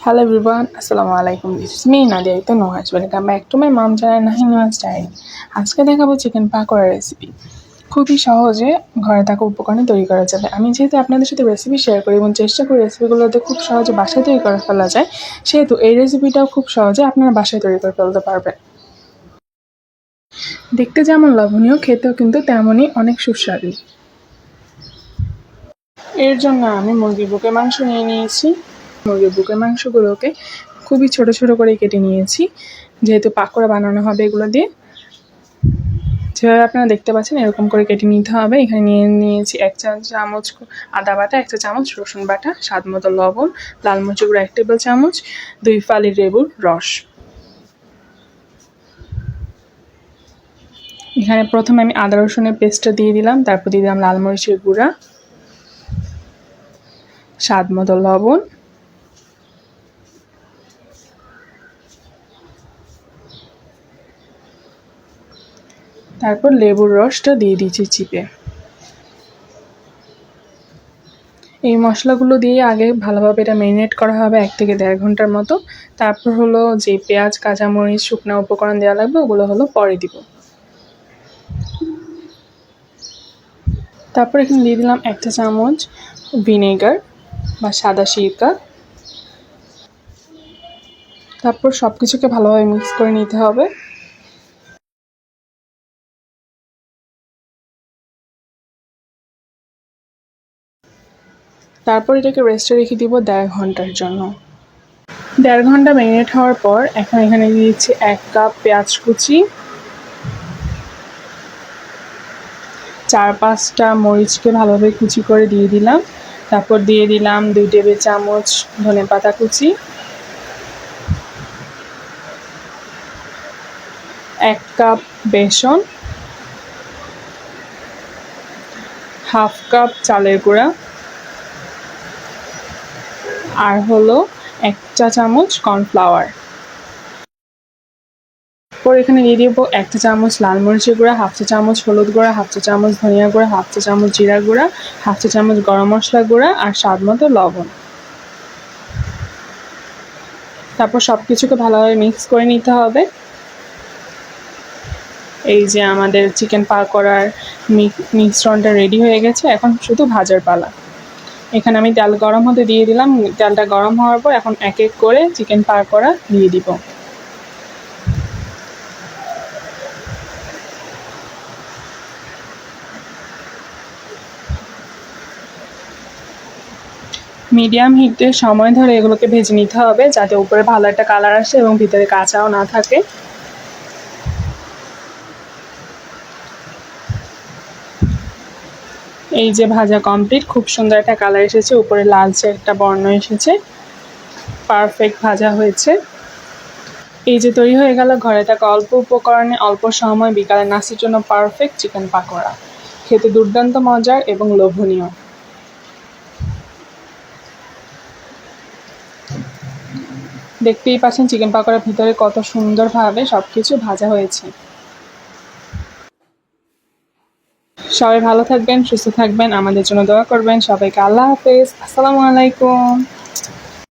Hello everyone, Assalamu alaikum. This is me Nadia to Nohaj. Welcome back to my mom channel Nahinua's Diary. আজকে দেখাবো chicken pakora recipe. খুবই সহজে ঘরে থাকা উপকরণে তৈরি করা যাবে। আমি যেহেতু আপনাদের সাথে রেসিপি শেয়ার করি এবং চেষ্টা করি রেসিপিগুলোতে খুব সহজে বাসায় তৈরি করে ফেলা যায়, সেহেতু এই রেসিপিটাও খুব সহজে আপনারা বাসায় তৈরি করে ফেলতে পারবেন। দেখতে যেমন লোভনীয়, খেতেও কিন্তু তেমনই অনেক সুস্বাদু। এর জন্য আমি মুরগির বুকের মাংস নিয়ে নিয়েছি। মুরগির বুকের মাংসগুলোকে খুবই ছোট ছোট করে কেটে নিয়েছি, যেহেতু পাকোড়া বানানো হবে এগুলো দিয়ে। যেভাবে আপনারা দেখতে পাচ্ছেন এরকম করে কেটে নিতে হবে। এখানে নিয়েছি 1 চা চামচ আদা বাটা, 1 চা চামচ রসুন বাটা, স্বাদ মতো লবণ, লাল মরিচ গুঁড়ো 1 টেবিল চামচ, 2 ফালি লেবুর রস। এখানে প্রথমে আমি আদা রসুনের পেস্টটা দিয়ে দিলাম, তারপর দিয়ে দিলাম লাল মরিচের গুঁড়া, স্বাদ মতো লবণ, তারপর লেবুর রসটা দিয়ে দিচ্ছি চিপে। এই মশলাগুলো দিয়ে আগে ভালোভাবে এটা ম্যারিনেট করা হবে 1 থেকে 1.5 ঘন্টার মতো। তারপর হলো যে পেঁয়াজ, কাঁচামরিচ, শুকনো উপকরণ দেওয়া লাগবে ওগুলো হলো পরে দিব। তারপর এখানে দিয়ে দিলাম 1 চা চামচ ভিনেগার বা সাদা সিরকা। তারপর সব কিছুকে ভালোভাবে মিক্স করে নিতে হবে। তারপর এটাকে রেস্টে রেখে দিব 1.5 ঘন্টার জন্য। 1.5 ঘন্টা ম্যারিনেট হওয়ার পর এখন এখানে দিয়ে দিচ্ছি 1 কাপ পেঁয়াজ কুচি, 4-5টা মরিচকে ভালোভাবে কুচি করে দিয়ে দিলাম। তারপর দিয়ে দিলাম 2 টেবিল চামচ ধনেপাতা কুচি, 1 কাপ বেসন, 1/2 কাপ চালের গুঁড়া, আর হলো 1 চা চামচ কর্নফ্লাওয়ার। পর এখানে দিয়ে দিব 1 চা চামচ লাল মরিচের গুঁড়া, 1/2 চা চামচ হলুদ গুঁড়া, 1/2 চা চামচ ধনিয়া গুঁড়া, 1/2 চা চামচ জিরা গুঁড়া, 1/2 চা চামচ গরম মশলা গুঁড়া আর স্বাদ মতো লবণ। তারপর সব কিছুকে ভালোভাবে মিক্স করে নিতে হবে। এই যে আমাদের চিকেন পাকোড়ার মিশ্রণটা রেডি হয়ে গেছে, এখন শুধু ভাজার পালা। এখানে আমি তেল গরম হতে দিয়ে দিলাম। তেলটা গরম হওয়ার পর এখন এক এক করে চিকেন পাকোড়া দিয়ে দিব। মিডিয়াম হিটে সময় ধরে এগুলোকে ভেজে নিতে হবে, যাতে উপরে ভালো একটা কালার আসে এবং ভিতরে কাঁচাও না থাকে। এই যে ভাজা কমপ্লিট, খুব সুন্দর একটা কালার এসেছে, উপরে লালচে একটা বর্ণ এসেছে, পারফেক্ট ভাজা হয়েছে। এই যে তৈরি হয়ে গেল ঘরে থাকা অল্প উপকরণে অল্প সময় বিকালে নাস্তার জন্য পারফেক্ট চিকেন পাকোড়া। খেতে দুর্দান্ত মজার এবং লোভনীয়। দেখতেই পাচ্ছেন চিকেন পাকোড়ার ভিতরে কত সুন্দরভাবে সবকিছু ভাজা হয়েছে। সবাই ভালো থাকবেন, সুস্থ থাকবেন, আমাদের জন্য দোয়া করবেন। সবাইকে আল্লাহ হাফেজ, আসসালামু আলাইকুম।